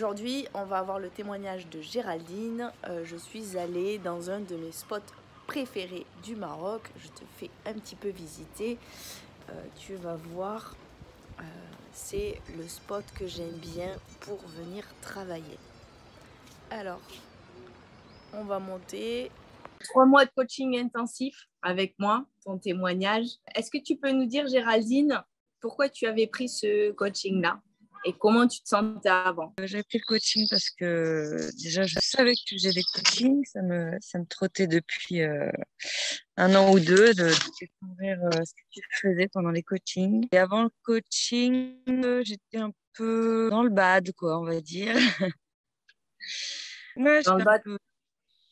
Aujourd'hui, on va avoir le témoignage de Géraldine. Je suis allée dans un de mes spots préférés du Maroc. Je te fais un petit peu visiter. Tu vas voir, c'est le spot que j'aime bien pour venir travailler. Alors, on va monter. 3 mois de coaching intensif avec moi, ton témoignage. Est-ce que tu peux nous dire, Géraldine, pourquoi tu avais pris ce coaching-là et comment tu te sentais avant? J'ai pris le coaching parce que déjà, je savais que tu faisais des coachings. Ça me trottait depuis 1 an ou 2 de découvrir ce que tu faisais pendant les coachings. Et avant le coaching, j'étais un peu dans le bad, quoi, on va dire. Ouais, Dans le j'étais un bas, peu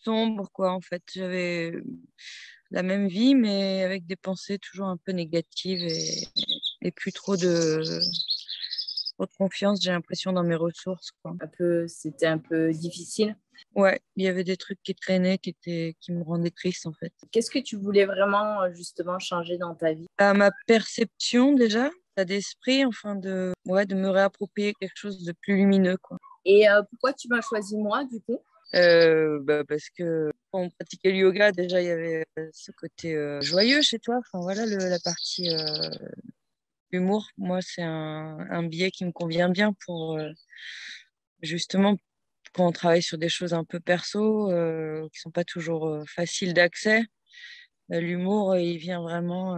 sombre, quoi, en fait. J'avais la même vie, mais avec des pensées toujours un peu négatives et plus trop de confiance, j'ai l'impression, dans mes ressources, quoi. c'était un peu difficile. Ouais, il y avait des trucs qui traînaient, qui me rendaient triste, en fait. Qu'est-ce que tu voulais vraiment justement changer dans ta vie? Ma perception, déjà, l'état d'esprit, enfin, de me réapproprier quelque chose de plus lumineux, quoi. Et pourquoi tu m'as choisi moi, du coup? Parce que quand on pratiquait le yoga, déjà, il y avait ce côté joyeux chez toi. Enfin, voilà, la partie humour. Moi, c'est un biais qui me convient bien pour, justement, quand on travaille sur des choses un peu perso, qui sont pas toujours faciles d'accès. L'humour, il vient vraiment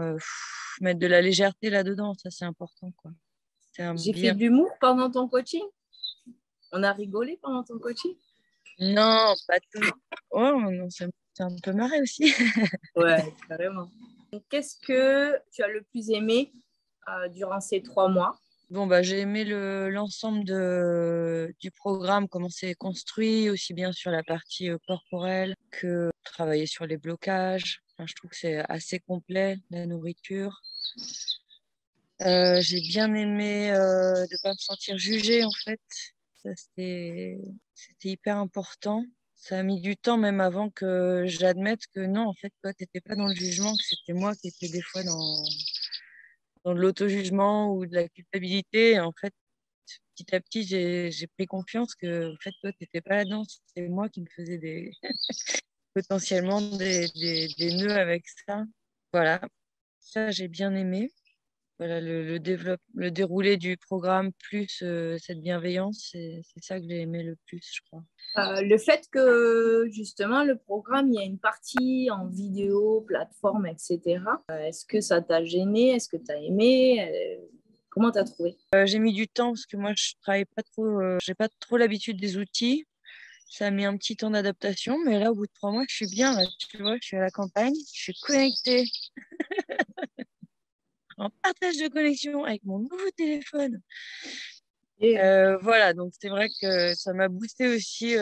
mettre de la légèreté là-dedans. Ça, c'est important, quoi. C'est un J'ai fait bien. de l'humour pendant ton coaching? On a rigolé pendant ton coaching? Non, pas tout. Oh, non, c'est un peu marré aussi. Ouais, carrément. Donc, qu'est-ce que tu as le plus aimé durant ces 3 mois? Bon, bah, j'ai aimé l'ensemble du programme, comment c'est construit, aussi bien sur la partie corporelle que travailler sur les blocages. Enfin, je trouve que c'est assez complet, la nourriture. J'ai bien aimé de ne pas me sentir jugée, en fait. Ça, c'était hyper important. Ça a mis du temps, même avant que j'admette que non, en fait, toi, tu n'étais pas dans le jugement, que c'était moi qui étais des fois dans de l'auto-jugement ou de la culpabilité. Et en fait, petit à petit, j'ai pris confiance que, en fait, toi, tu n'étais pas là-dedans. C'était moi qui me faisais potentiellement des nœuds avec ça. Voilà, ça, j'ai bien aimé. Voilà, le déroulé du programme plus cette bienveillance, c'est ça que j'ai aimé le plus, je crois. Le fait que justement le programme, il y a une partie en vidéo, plateforme, etc. Est-ce que ça t'a gêné? Est-ce que tu as aimé? Comment tu as trouvé? J'ai mis du temps parce que moi, je travaille pas trop, j'ai pas trop l'habitude des outils. Ça a mis un petit temps d'adaptation, mais là, au bout de 3 mois, je suis bien. Là, tu vois, je suis à la campagne, je suis connectée en partage de connexion avec mon nouveau téléphone. Et Voilà, donc c'est vrai que ça m'a boosté aussi,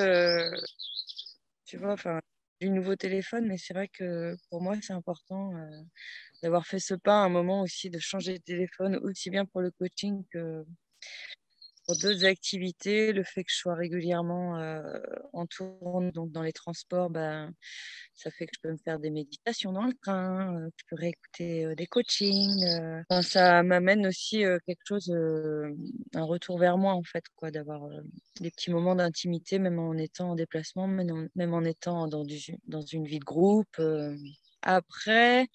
tu vois, enfin, du nouveau téléphone, mais c'est vrai que pour moi, c'est important d'avoir fait ce pas à un moment aussi, de changer de téléphone, aussi bien pour le coaching que pour d'autres activités. Le fait que je sois régulièrement en tourne, donc dans les transports, ben, ça fait que je peux me faire des méditations dans le train, que je peux réécouter des coachings. Enfin, ça m'amène aussi quelque chose, un retour vers moi, en fait, quoi, d'avoir des petits moments d'intimité, même en étant en déplacement, même en étant dans une vie de groupe. Après,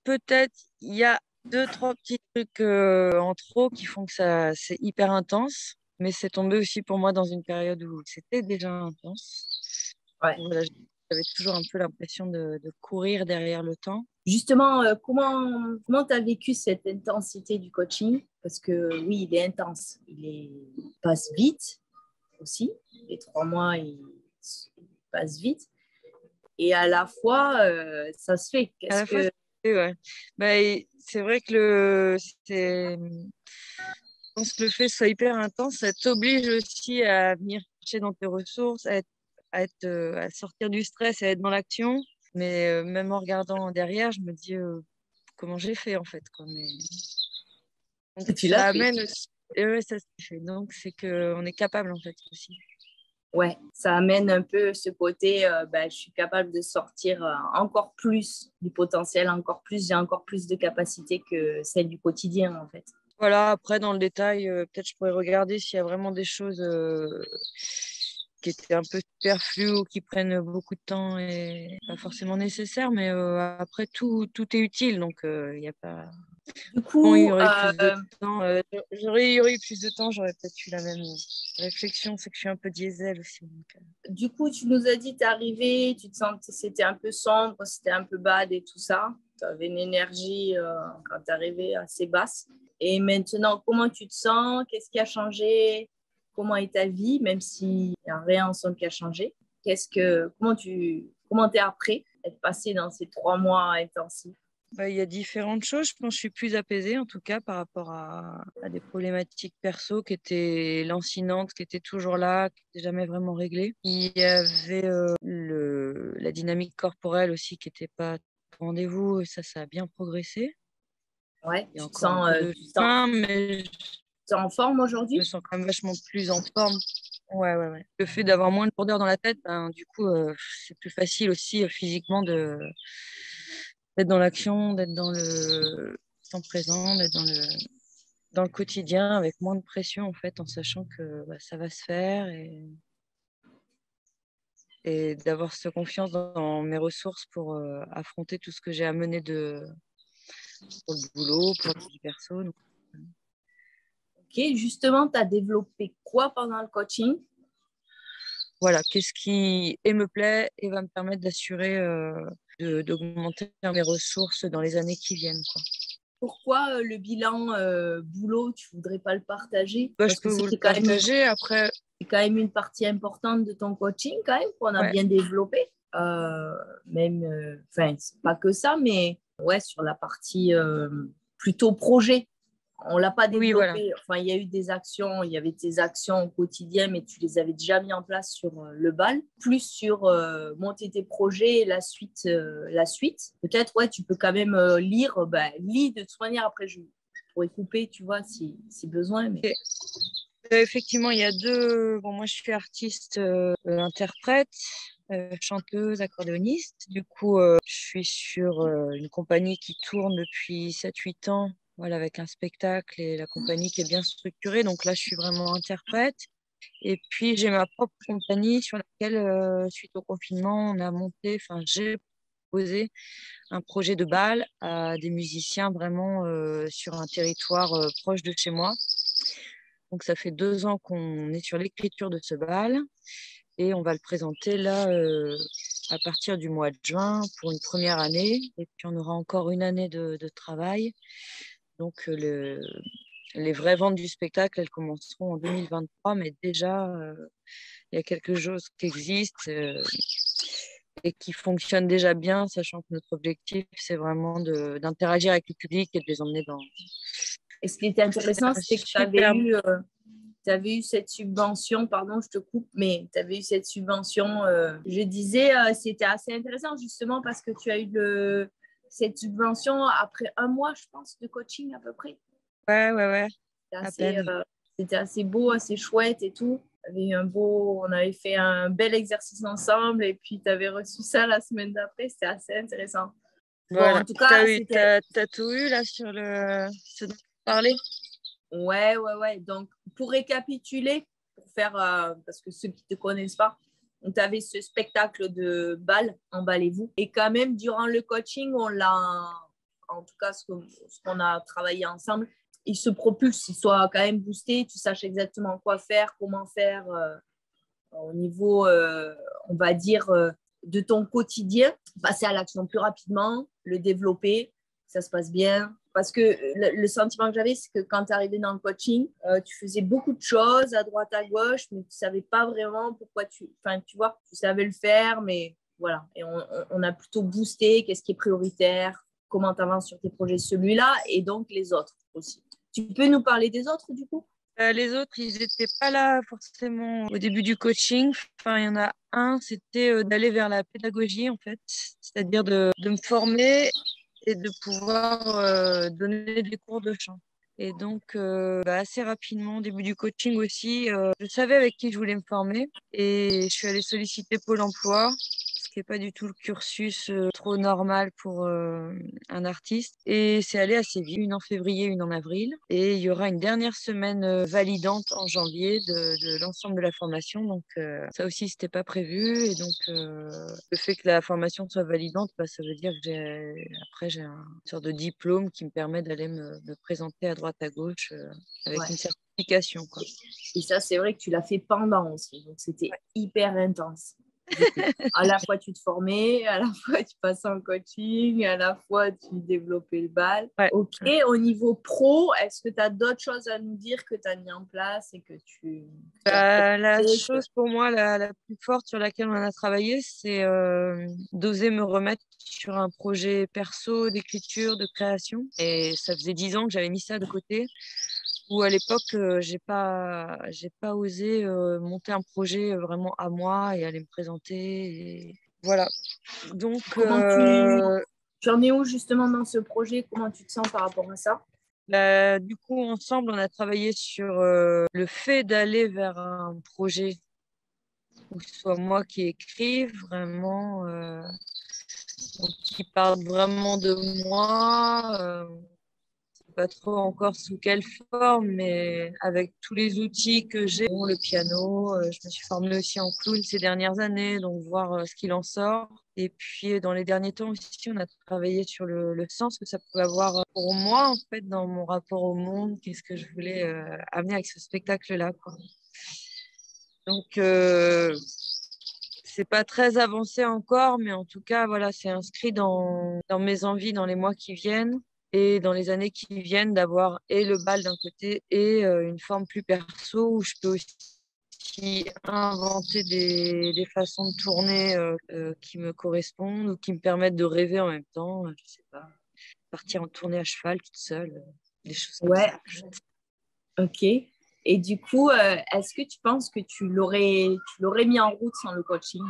peut-être, il y a 2, 3 petits trucs en trop qui font que ça, c'est hyper intense, mais c'est tombé aussi pour moi dans une période où c'était déjà intense. ouais. Voilà, j'avais toujours un peu l'impression de courir derrière le temps. Justement, comment tu as vécu cette intensité du coaching? Parce que oui, il est intense, il passe vite aussi. Les 3 mois, ils passent vite. Et à la fois, ça se fait. À Qu'est-ce la fois, que ouais. Bah, c'est vrai que je pense que le fait soit hyper intense, ça t'oblige aussi à venir chercher dans tes ressources, à sortir du stress et à être dans l'action. Mais même en regardant derrière, je me dis comment j'ai fait en fait, quoi. Donc, tu l'as ça fait? amène aussi. Et ouais, ça s'est fait. Donc c'est qu'on est capable en fait aussi. Ouais, ça amène un peu ce côté, je suis capable de sortir encore plus du potentiel, encore plus, j'ai encore plus de capacités que celle du quotidien en fait. Voilà, après, dans le détail, peut-être je pourrais regarder s'il y a vraiment des choses qui étaient un peu superflues ou qui prennent beaucoup de temps et pas forcément nécessaires. Mais après, tout est utile. Donc, il n'y a pas. Du Bon, il y coup, aurait eu plus de temps. Il y aurait eu plus de temps, j'aurais peut-être eu la même réflexion. C'est que je suis un peu diesel aussi. tu nous as dit, t'es arrivé, tu te sentais, c'était un peu sombre, c'était un peu bad et tout ça. Tu avais une énergie quand tu es arrivé assez basse. Et maintenant, comment tu te sens? Qu'est-ce qui a changé? Comment est ta vie, même s'il n'y a rien ensemble qui a changé? Comment t'es après être passé dans ces 3 mois intensifs? Bah, il y a différentes choses. Je pense que je suis plus apaisée, en tout cas, par rapport à des problématiques perso qui étaient lancinantes, qui étaient toujours là, qui n'étaient jamais vraiment réglées. Il y avait la dynamique corporelle aussi qui n'était pas au rendez-vous. Et ça a bien progressé. Ouais, Il y a encore un peu de tu te chemin, mais sens en forme je me aujourd'hui? sens quand même vachement plus en forme. Ouais, ouais, ouais. Le fait d'avoir moins de lourdeur dans la tête, ben, du coup, c'est plus facile aussi physiquement d'être dans l'action, d'être dans le temps présent, d'être dans le quotidien avec moins de pression en fait, en sachant que bah, ça va se faire et d'avoir cette confiance dans mes ressources pour affronter tout ce que j'ai à mener pour le boulot, pour la vie perso. Donc, Ok, justement, tu as développé quoi pendant le coaching? voilà, qu'est-ce qui me plaît et va me permettre d'assurer d'augmenter mes ressources dans les années qui viennent, quoi. Pourquoi le bilan boulot, tu voudrais pas le partager? Bah, je Parce que peux vous le c'était partager après. quand même une partie importante de ton coaching, quand même, qu'on a Ouais. bien développé. Même, enfin, c'est pas que ça, mais ouais, sur la partie plutôt projet. On l'a pas Oui, voilà. développé. Enfin, il y a eu des actions, il y avait tes actions au quotidien, mais tu les avais déjà mis en place sur le bal, plus sur monter tes projets et la suite. Peut-être, ouais, tu peux quand même lire. Lis de toute manière. Après, je pourrais couper, tu vois, si besoin. Mais Et, effectivement, il y a deux. Bon, moi, je suis artiste, interprète, chanteuse, accordéoniste. Du coup, je suis sur une compagnie qui tourne depuis 7 8 ans, voilà, avec un spectacle et la compagnie qui est bien structurée. Donc là, je suis vraiment interprète. Et puis, j'ai ma propre compagnie sur laquelle, suite au confinement, on a monté, enfin, j'ai proposé un projet de bal à des musiciens vraiment sur un territoire proche de chez moi. Donc, ça fait 2 ans qu'on est sur l'écriture de ce bal et on va le présenter là à partir du mois de juin pour une première année. Et puis, on aura encore une année de travail. Donc, les vraies ventes du spectacle, elles commenceront en 2023, mais déjà, il y a quelque chose qui existe et qui fonctionne déjà bien, sachant que notre objectif, c'est vraiment d'interagir avec le public et de les emmener dans. et ce qui était C'est intéressant, un c'était que tu avais superbe. eu cette subvention, pardon, je te coupe, mais tu avais eu cette subvention. Je disais, c'était assez intéressant justement parce que tu as eu cette subvention après un mois, je pense, de coaching à peu près. Ouais, ouais, ouais, C'était à assez, peine. c'était assez beau, assez chouette et tout. On avait fait un bel exercice ensemble et puis tu avais reçu ça la semaine d'après. C'était assez intéressant. Bon, Voilà. en tout cas, c'était. T'as tout eu là sur ce dont tu parlais? Ouais, ouais, ouais. Donc, pour récapituler, pour faire, parce que ceux qui ne te connaissent pas, tu avais ce spectacle de bal, emballez-vous. Et quand même, durant le coaching, en tout cas, ce qu'on a travaillé ensemble, il se propulse, il soit quand même boosté, tu saches exactement quoi faire, comment faire au niveau, on va dire, de ton quotidien, passer à l'action plus rapidement, le développer, ça se passe bien. Parce que le sentiment que j'avais, c'est que quand tu arrivais dans le coaching, tu faisais beaucoup de choses à droite, à gauche, mais tu ne savais pas vraiment pourquoi Enfin, tu vois, tu savais le faire, mais voilà. Et on a plutôt boosté, qu'est-ce qui est prioritaire, comment tu avances sur tes projets, celui-là, et donc les autres aussi. Tu peux nous parler des autres, du coup? Les autres, ils n'étaient pas là forcément au début du coaching. Enfin, il y en a un, c'était d'aller vers la pédagogie en fait, c'est-à-dire de me former et de pouvoir donner des cours de chant. Et donc, assez rapidement, au début du coaching aussi, je savais avec qui je voulais me former et je suis allée solliciter Pôle emploi qui n'est pas du tout le cursus trop normal pour un artiste. Et c'est allé assez vite, une en février, une en avril. Et il y aura une dernière semaine validante en janvier de l'ensemble de la formation. Donc ça aussi, c'était pas prévu. Et donc le fait que la formation soit validante, bah, ça veut dire que après j'ai une sorte de diplôme qui me permet d'aller me présenter à droite à gauche avec Ouais. une certification, quoi. Et ça, c'est vrai que tu l'as fait pendant aussi. Donc, c'était hyper intense. Du coup, à la fois, tu te formais, à la fois, tu passais en coaching, à la fois, tu développais le bal. Ouais. OK, au niveau pro, est-ce que tu as d'autres choses à nous dire que tu as mis en place et que tu as La fait chose pour moi la plus forte sur laquelle on a travaillé, c'est d'oser me remettre sur un projet perso d'écriture, de création. Et ça faisait 10 ans que j'avais mis ça de côté. Où à l'époque, j'ai pas osé monter un projet vraiment à moi et aller me présenter. Et voilà. Donc, Comment tu en es où justement dans ce projet? Comment tu te sens par rapport à ça? du coup, ensemble, on a travaillé sur le fait d'aller vers un projet où ce soit moi qui écrive vraiment, donc qui parle vraiment de moi. Pas trop encore sous quelle forme, mais avec tous les outils que j'ai, bon, le piano, je me suis formée aussi en clown ces dernières années, donc voir ce qu'il en sort. Et puis dans les derniers temps aussi, on a travaillé sur le sens que ça pouvait avoir pour moi, en fait, dans mon rapport au monde, qu'est-ce que je voulais amener avec ce spectacle-là, quoi. Donc, c'est pas très avancé encore, mais en tout cas, voilà, c'est inscrit dans mes envies dans les mois qui viennent et dans les années qui viennent d'avoir et le bal d'un côté et une forme plus perso où je peux aussi inventer des façons de tourner qui me correspondent ou qui me permettent de rêver en même temps. Je sais pas, partir en tournée à cheval toute seule, des choses comme Ouais, ça. OK. Et du coup, est-ce que tu penses que tu l'aurais mis en route sans le coaching?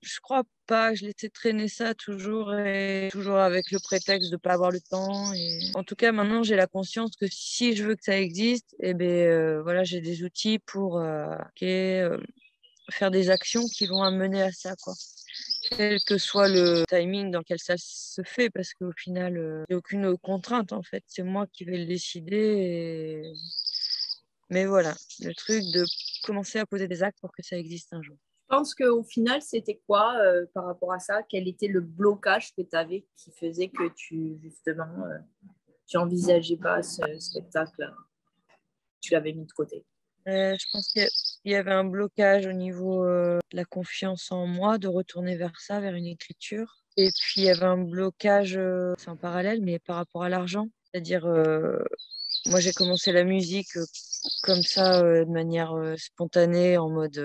Je crois pas, je laissais traîner ça toujours et toujours avec le prétexte de pas avoir le temps. Et... En tout cas, maintenant, j'ai la conscience que si je veux que ça existe, eh ben, voilà, j'ai des outils pour faire des actions qui vont amener à ça, quoi. Quel que soit le timing dans lequel ça se fait, parce qu'au final, il n'y a aucune contrainte, en fait. C'est moi qui vais le décider. Mais voilà, le truc de commencer à poser des actes pour que ça existe un jour. Je pense qu'au final, c'était quoi par rapport à ça? Quel était le blocage que tu avais qui faisait que justement, tu envisageais pas ce spectacle? Tu l'avais mis de côté. Je pense qu'il y avait un blocage au niveau de la confiance en moi, de retourner vers ça, vers une écriture. Et puis, il y avait un blocage, c'est en parallèle, mais par rapport à l'argent. C'est-à-dire, moi, j'ai commencé la musique comme ça, de manière spontanée, en mode,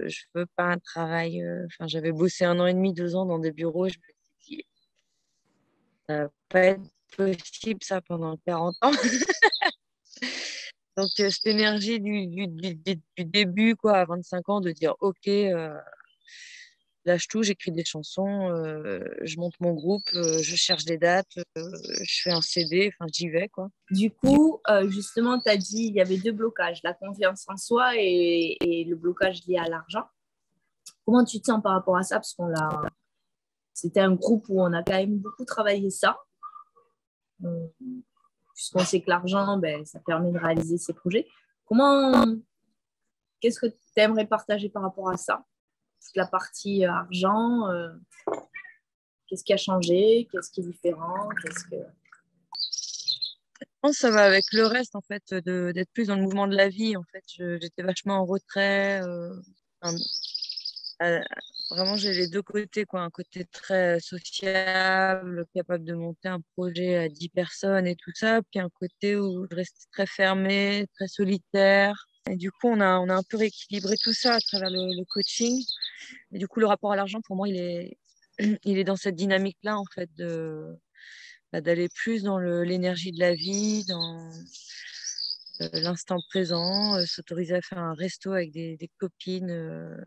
je veux pas un travail. Enfin, j'avais bossé 1 an et demi, 2 ans dans des bureaux. Je me suis dit, ça va pas être possible, ça, pendant 40 ans. Donc, cette énergie du début, quoi, à 25 ans, de dire, OK, lâche tout, j'écris des chansons, je monte mon groupe, je cherche des dates, je fais un CD, enfin, j'y vais, quoi. Du coup, justement, tu as dit il y avait deux blocages, la confiance en soi et le blocage lié à l'argent. Comment tu te sens par rapport à ça? Parce c'était un groupe où on a quand même beaucoup travaillé ça. Puisqu'on sait que l'argent, ben, ça permet de réaliser ses projets. Qu'est-ce que tu aimerais partager par rapport à ça? Toute la partie argent, qu'est-ce qui a changé? Qu'est-ce qui est différent? Je pense que ça va avec le reste, en fait, d'être plus dans le mouvement de la vie, en fait. J'étais vachement en retrait. Enfin, euh, vraiment, j'ai les deux côtés, quoi. Un côté très sociable, capable de monter un projet à 10 personnes et tout ça. Puis un côté où je restais très fermée, très solitaire. Et du coup, on a un peu rééquilibré tout ça à travers le coaching. Et du coup, le rapport à l'argent, pour moi, il est dans cette dynamique-là, en fait, d'aller plus dans l'énergie de la vie, dans l'instant présent, s'autoriser à faire un resto avec des copines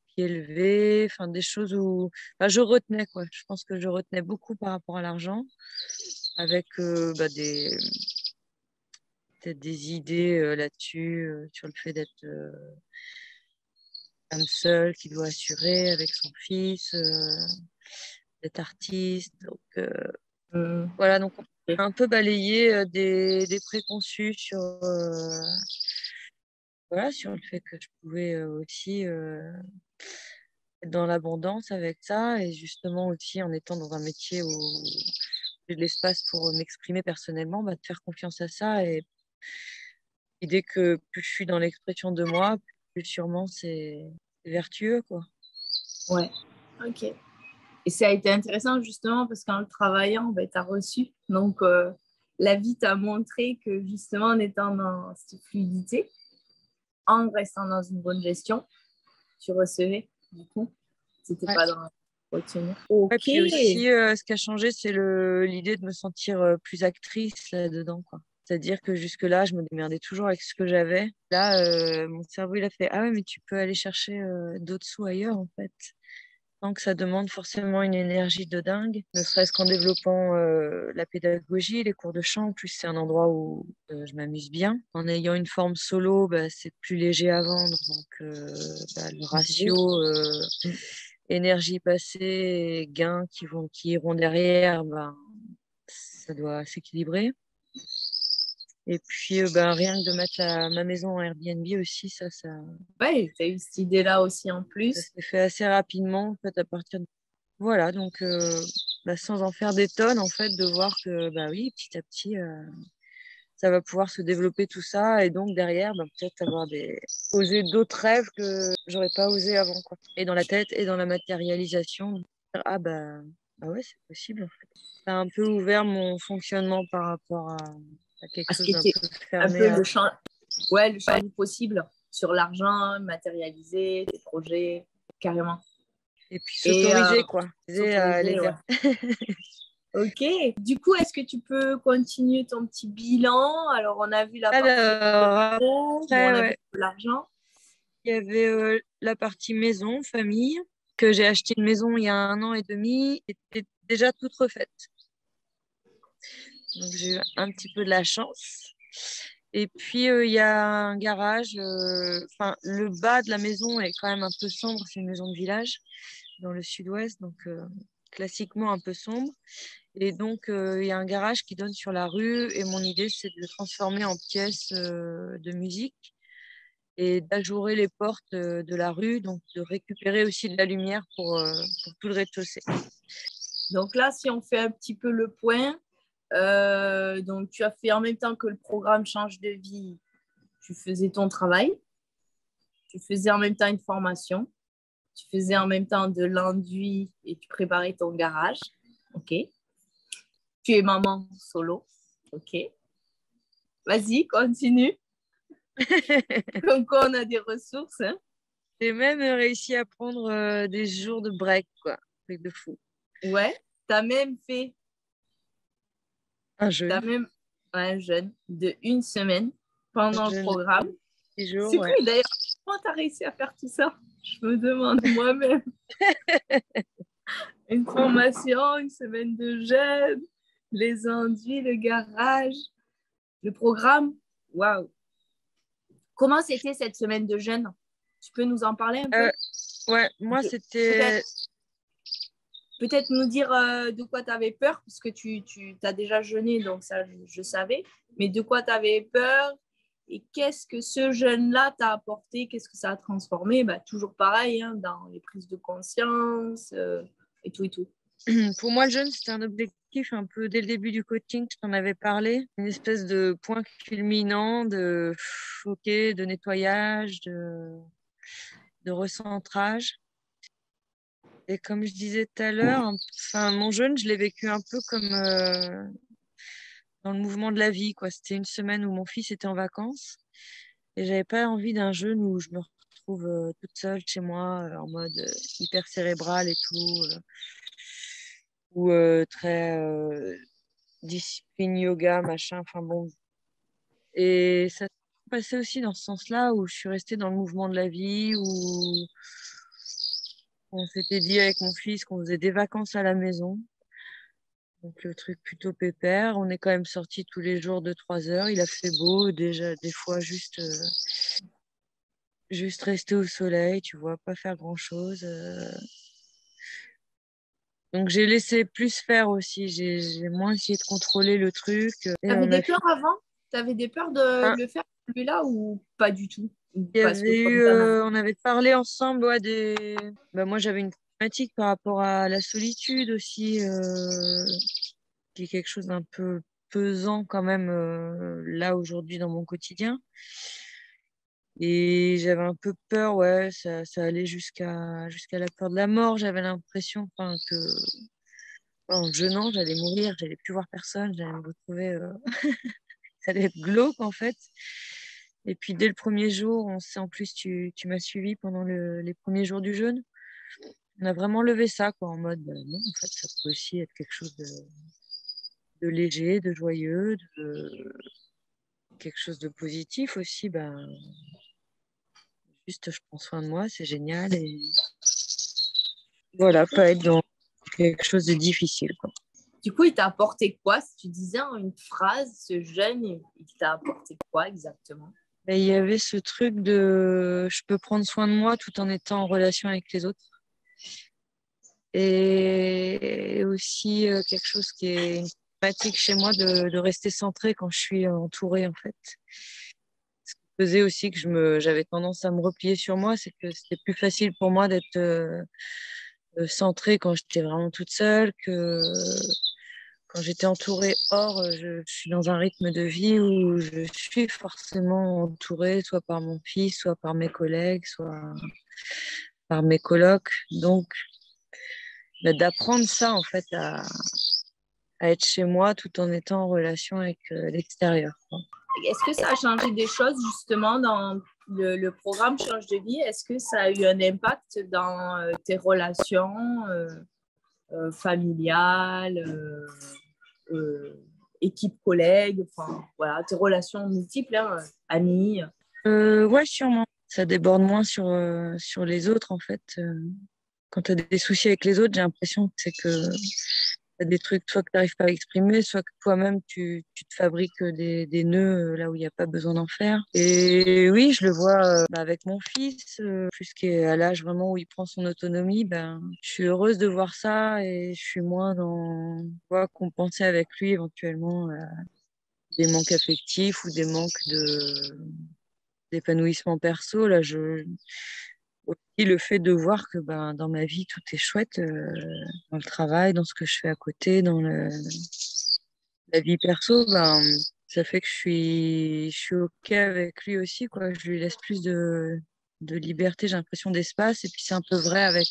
pieds levés, enfin des choses où enfin, je retenais, quoi. Je pense que je retenais beaucoup par rapport à l'argent, avec peut-être des idées là-dessus, sur le fait femme seule qui doit assurer avec son fils, d'être artiste. Donc, voilà, donc on a un peu balayé des préconçus voilà, sur le fait que je pouvais aussi être dans l'abondance avec ça et justement aussi en étant dans un métier où j'ai de l'espace pour m'exprimer personnellement, bah, de faire confiance à ça et dès que plus je suis dans l'expression de moi, plus sûrement c'est vertueux, quoi. Ouais, ok. Et ça a été intéressant justement parce qu'en le travaillant, ben, tu as reçu. Donc, la vie t'a montré que justement en étant dans cette fluidité, en restant dans une bonne gestion, tu recevais. Du coup, c'était Ouais. pas dans la retenue. Ouais, Ok. puis aussi, ce qui a changé, c'est l'idée de me sentir plus actrice là-dedans, quoi. C'est-à-dire que jusque-là, je me démerdais toujours avec ce que j'avais. Là, mon cerveau, il a fait, ah ouais, mais tu peux aller chercher d'autres sous ailleurs, en fait. Donc, ça demande forcément une énergie de dingue, ne serait-ce qu'en développant la pédagogie, les cours de chant. En plus, c'est un endroit où je m'amuse bien. En ayant une forme solo, bah, c'est plus léger à vendre. Donc, bah, le ratio énergie passée et gains qui iront derrière, bah, ça doit s'équilibrer. Et puis, bah, rien que de mettre ma maison en Airbnb aussi, ça Ouais, tu as eu cette idée-là aussi en plus. s'est fait assez rapidement, en fait, à partir de... Voilà, donc bah, sans en faire des tonnes, en fait, de voir que, bah oui, petit à petit, ça va pouvoir se développer tout ça. Et donc, derrière, bah, peut-être oser d'autres rêves que j'aurais pas osé avant, quoi. Et dans la tête et dans la matérialisation. Ah, bah ouais, c'est possible, en fait. Ça a un peu ouvert mon fonctionnement par rapport à quelque Parce chose que d'un tu peu un fermé. peu le champ, ouais, le champ du possible sur l'argent, matérialiser, tes projets, carrément. Et puis Et s'autoriser, quoi. À aller s'autoriser, ouais. vers. Ok. Du coup, est-ce que tu peux continuer ton petit bilan? Alors, on a vu la partie Alors, bon, on après, a vu ouais, l'argent. il y avait la partie maison, famille, que j'ai acheté une maison il y a 1 an et demi, et était déjà toute refaite. Donc j'ai eu un petit peu de la chance. Et puis il y a un garage, enfin le bas de la maison est quand même un peu sombre, c'est une maison de village dans le sud-ouest, donc classiquement un peu sombre. Et donc il y a un garage qui donne sur la rue et mon idée c'est de le transformer en pièce de musique et d'ajourer les portes de la rue, donc de récupérer aussi de la lumière pour tout le rez-de-chaussée. Donc là, si on fait un petit peu le point, donc tu as fait en même temps que le programme Change de vie, tu faisais ton travail, tu faisais en même temps une formation, tu faisais en même temps de l'enduit et tu préparais ton garage. OK. Tu es maman solo. OK. Vas-y, continue. Comme quoi, on a des ressources. Hein. J'ai même réussi à prendre des jours de break, quoi. Truc de fou. Ouais. Tu as même fait Un jeûne. un jeûne de 1 semaine pendant le Jeûne programme. 6 jours, C'est ouais. cool. D'ailleurs, comment tu as réussi à faire tout ça? Je me demande moi-même. Une formation, 1 semaine de jeûne, les enduits, le garage, le programme. Waouh! Comment c'était cette semaine de jeûne? Tu peux nous en parler un peu? Ouais, moi, c'était... Peut-être nous dire de quoi tu avais peur, parce que tu as déjà jeûné, donc ça, je savais. Mais de quoi tu avais peur et qu'est-ce que ce jeûne-là t'a apporté? Qu'est-ce que ça a transformé? Bah, toujours pareil, hein, dans les prises de conscience et tout et tout. Pour moi, le jeûne, c'était un objectif un peu dès le début du coaching, je t'en avais parlé. Une espèce de point culminant, de nettoyage, de recentrage. Et comme je disais tout à l'heure, enfin, mon jeûne, je l'ai vécu un peu comme dans le mouvement de la vie, quoi. C'était une semaine où mon fils était en vacances et j'avais pas envie d'un jeûne où je me retrouve toute seule chez moi en mode hyper cérébral et tout, ou très discipline yoga, machin, enfin bon. Et ça s'est passé aussi dans ce sens-là où je suis restée dans le mouvement de la vie, où on s'était dit avec mon fils qu'on faisait des vacances à la maison. Donc le truc plutôt pépère. On est quand même sortis tous les jours de 3 heures. Il a fait beau, déjà des fois juste juste rester au soleil, tu vois, pas faire grand-chose. Donc, j'ai laissé plus faire aussi. J'ai moins essayé de contrôler le truc. Et T'avais on a des fini. peurs avant? T'avais des peurs de le faire celui-là ou pas du tout? Il y Parce que avait eu, comme t'en as... on avait parlé ensemble, ouais, bah, moi j'avais une problématique par rapport à la solitude aussi, qui est quelque chose d'un peu pesant quand même là aujourd'hui dans mon quotidien. Et j'avais un peu peur, ouais, ça allait jusqu'à la peur de la mort. J'avais l'impression, enfin, que en jeûnant, j'allais mourir, j'allais plus voir personne, j'allais me retrouver, ça allait être glauque en fait. Et puis dès le premier jour, en plus tu m'as suivi pendant les premiers jours du jeûne. On a vraiment levé ça, quoi, en mode non, en fait, ça peut aussi être quelque chose de léger, de joyeux, quelque chose de positif aussi. Ben, juste, je prends soin de moi, c'est génial. Et voilà, pas être dans quelque chose de difficile, quoi. Du coup, il t'a apporté quoi? Si tu disais en une phrase, ce jeûne, il t'a apporté quoi exactement? Ben, il y avait ce truc de je peux prendre soin de moi tout en étant en relation avec les autres. Et aussi quelque chose qui est une pratique chez moi de rester centrée quand je suis entourée, en fait. Ce qui faisait aussi que j'avais tendance à me replier sur moi, c'est que c'était plus facile pour moi d'être centrée quand j'étais vraiment toute seule que quand j'étais entourée. Or, je suis dans un rythme de vie où je suis forcément entourée, soit par mon fils, soit par mes collègues, soit par mes colocs. Donc, bah, d'apprendre ça, en fait, à être chez moi tout en étant en relation avec l'extérieur, quoi. Est-ce que ça a changé des choses justement dans le programme Change de vie? Est-ce que ça a eu un impact dans tes relations familiales, équipe collègue, enfin voilà, tes relations multiples, hein, amis? Ouais, sûrement. Ça déborde moins sur les autres, en fait. Quand tu as des soucis avec les autres, j'ai l'impression que c'est que tu as des trucs, soit que tu n'arrives pas à exprimer, soit que toi-même, tu te fabriques des nœuds là où il n'y a pas besoin d'en faire. Et oui, je le vois bah, avec mon fils, puisqu'il est à l'âge vraiment où il prend son autonomie, ben, je suis heureuse de voir ça et je suis moins dans compenser avec lui éventuellement des manques affectifs ou des manques d'épanouissement perso. Là, aussi le fait de voir que ben, dans ma vie, tout est chouette, dans le travail, dans ce que je fais à côté, dans la vie perso, ben, ça fait que je suis OK avec lui aussi, quoi. Je lui laisse plus de liberté, j'ai l'impression d'espace. Et puis c'est un peu vrai avec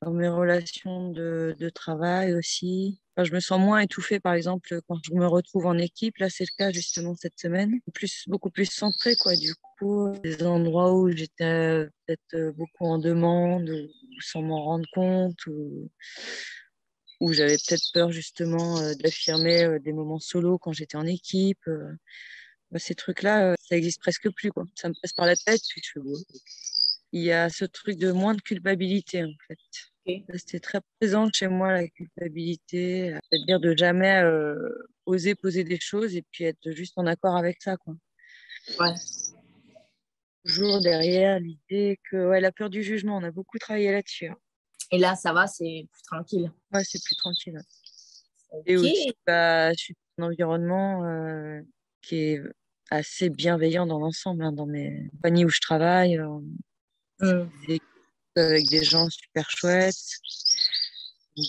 dans mes relations de travail aussi. Enfin, je me sens moins étouffée, par exemple, quand je me retrouve en équipe. Là, c'est le cas justement cette semaine. Beaucoup plus centrée, quoi. Du coup, des endroits où j'étais peut-être beaucoup en demande ou sans m'en rendre compte ou où j'avais peut-être peur justement d'affirmer des moments solo quand j'étais en équipe. Bah, ces trucs-là, ça existe presque plus, quoi. Ça me passe par la tête, puis je fais bon. Il y a ce truc de moins de culpabilité, en fait. Okay. C'était très présent chez moi, la culpabilité, c'est-à-dire de jamais oser poser des choses et puis être juste en accord avec ça, quoi. Ouais. Toujours derrière l'idée que ouais, la peur du jugement, on a beaucoup travaillé là-dessus, hein. Et là, ça va, c'est plus tranquille. Ouais, c'est plus tranquille, ouais. Et aussi, Ok. bah, je suis dans un environnement qui est assez bienveillant dans l'ensemble, hein, dans mes compagnies où je travaille, Mm. des équipes avec des gens super chouettes,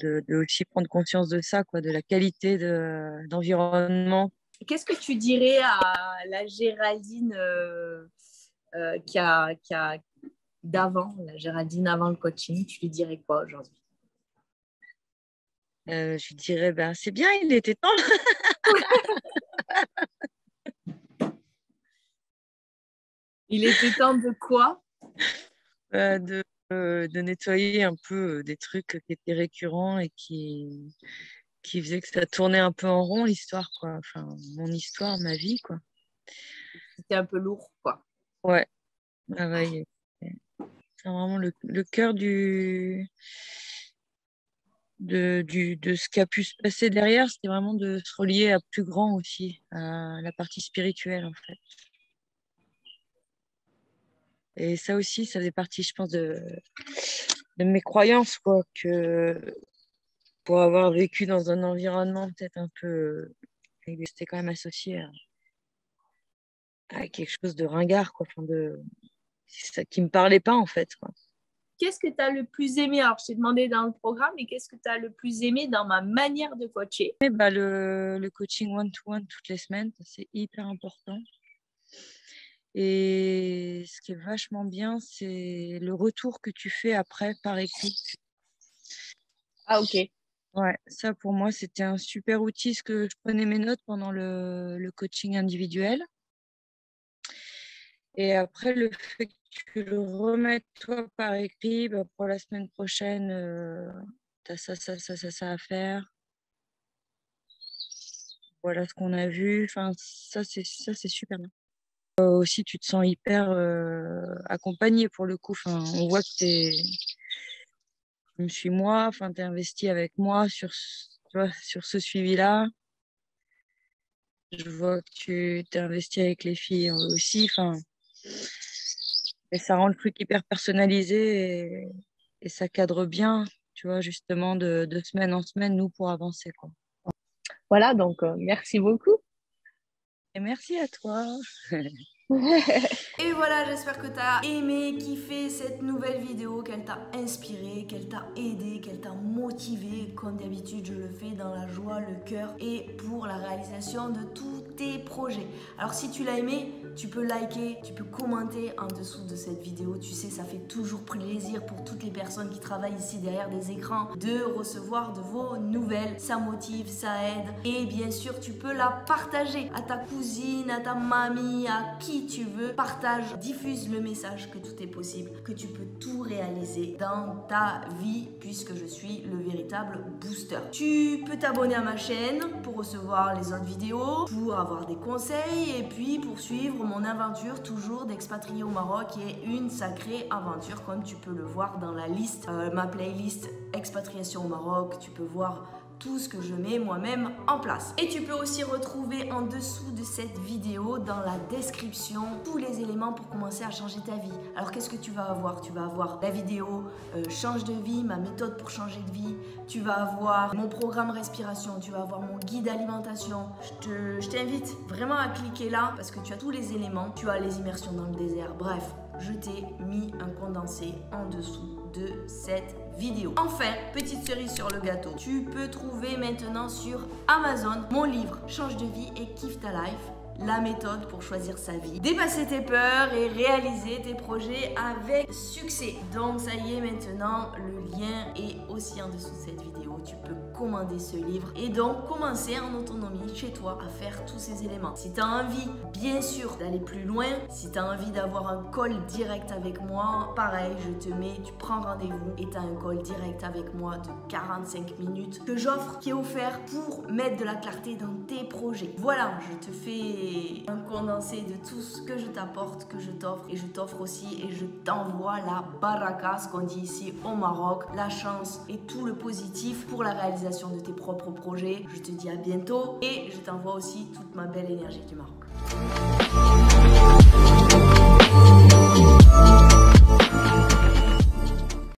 de aussi prendre conscience de ça, quoi, de la qualité d'environnement. Qu'est-ce que tu dirais à la Géraldine qui a d'avant, la Géraldine avant le coaching? Tu lui dirais quoi aujourd'hui? Je dirais, ben, c'est bien, il était temps Il était temps de quoi? de nettoyer un peu des trucs qui étaient récurrents et qui faisaient que ça tournait un peu en rond, l'histoire, quoi. Enfin, mon histoire, ma vie, quoi. C'était un peu lourd, quoi. Ouais, ah ouais, c'est vraiment le cœur de ce qui a pu se passer derrière, c'était vraiment de se relier à plus grand aussi, à la partie spirituelle, en fait. Et ça aussi, ça faisait partie, je pense, de mes croyances, quoi, que pour avoir vécu dans un environnement peut-être un peu... C'était quand même associé à quelque chose de ringard, quoi, enfin ça, qui me parlait pas, en fait, quoi. Qu'est-ce que tu as le plus aimé? Alors, je t'ai demandé dans le programme, mais qu'est-ce que tu as le plus aimé dans ma manière de coacher? Et bah, le coaching one-to-one toutes les semaines, c'est hyper important. Et ce qui est vachement bien, c'est le retour que tu fais après par écrit. Ah, ok. Ouais, ça pour moi, c'était un super outil, parce que je prenais mes notes pendant le coaching individuel. Et après, le fait que tu le remettes toi par écrit, bah, pour la semaine prochaine, tu as ça à faire. Voilà ce qu'on a vu. Enfin, ça, c'est super bien. Aussi, tu te sens hyper accompagné pour le coup. Enfin, on voit que je me suis moi, enfin, tu es investi avec moi sur ce suivi-là. Je vois que tu t'es investi avec les filles aussi. Enfin, et ça rend le truc hyper personnalisé et ça cadre bien, tu vois, justement, de semaine en semaine, nous, pour avancer, quoi. Voilà, donc merci beaucoup. Et merci à toi. Et voilà, j'espère que tu as aimé, kiffé cette nouvelle vidéo, qu'elle t'a inspiré, qu'elle t'a aidé, qu'elle t'a motivé. Comme d'habitude, je le fais dans la joie, le cœur et pour la réalisation de tous tes projets. Alors si tu l'as aimé, tu peux liker, tu peux commenter en dessous de cette vidéo. Tu sais, ça fait toujours plaisir pour toutes les personnes qui travaillent ici derrière des écrans de recevoir de vos nouvelles. Ça motive, ça aide. Et bien sûr, tu peux la partager à ta cousine, à ta mamie, à qui tu veux. Partage, diffuse le message que tout est possible, que tu peux tout réaliser dans ta vie puisque je suis le véritable booster. Tu peux t'abonner à ma chaîne pour recevoir les autres vidéos, pour avoir des conseils et puis pour suivre mon aventure toujours d'expatrié au Maroc qui est une sacrée aventure comme tu peux le voir dans la liste, ma playlist expatriation au Maroc. Tu peux voir tout ce que je mets moi-même en place. Et tu peux aussi retrouver en dessous de cette vidéo, dans la description, tous les éléments pour commencer à changer ta vie. Alors qu'est-ce que tu vas avoir? Tu vas avoir la vidéo change de vie, ma méthode pour changer de vie. Tu vas avoir mon programme respiration, tu vas avoir mon guide alimentation. Je t'invite vraiment à cliquer là parce que tu as tous les éléments. Tu as les immersions dans le désert. Bref, je t'ai mis un condensé en dessous de cette vidéo. Enfin, petite cerise sur le gâteau, tu peux trouver maintenant sur Amazon mon livre Change de vie et kiffe ta life, la méthode pour choisir sa vie, dépasser tes peurs et réaliser tes projets avec succès. Donc ça y est, maintenant le lien est aussi en dessous de cette vidéo. Tu peux commander ce livre et donc commencer en autonomie chez toi à faire tous ces éléments. Si tu as envie, bien sûr, d'aller plus loin, si tu as envie d'avoir un call direct avec moi, pareil, tu prends rendez-vous et tu as un call direct avec moi de 45 minutes que j'offre, qui est offert pour mettre de la clarté dans tes projets. Voilà, je te fais un condensé de tout ce que je t'apporte, que je t'offre, et je t'offre aussi et je t'envoie la baraka, ce qu'on dit ici au Maroc, la chance et tout le positif pour la réalisation de tes propres projets. Je te dis à bientôt et je t'envoie aussi toute ma belle énergie du Maroc.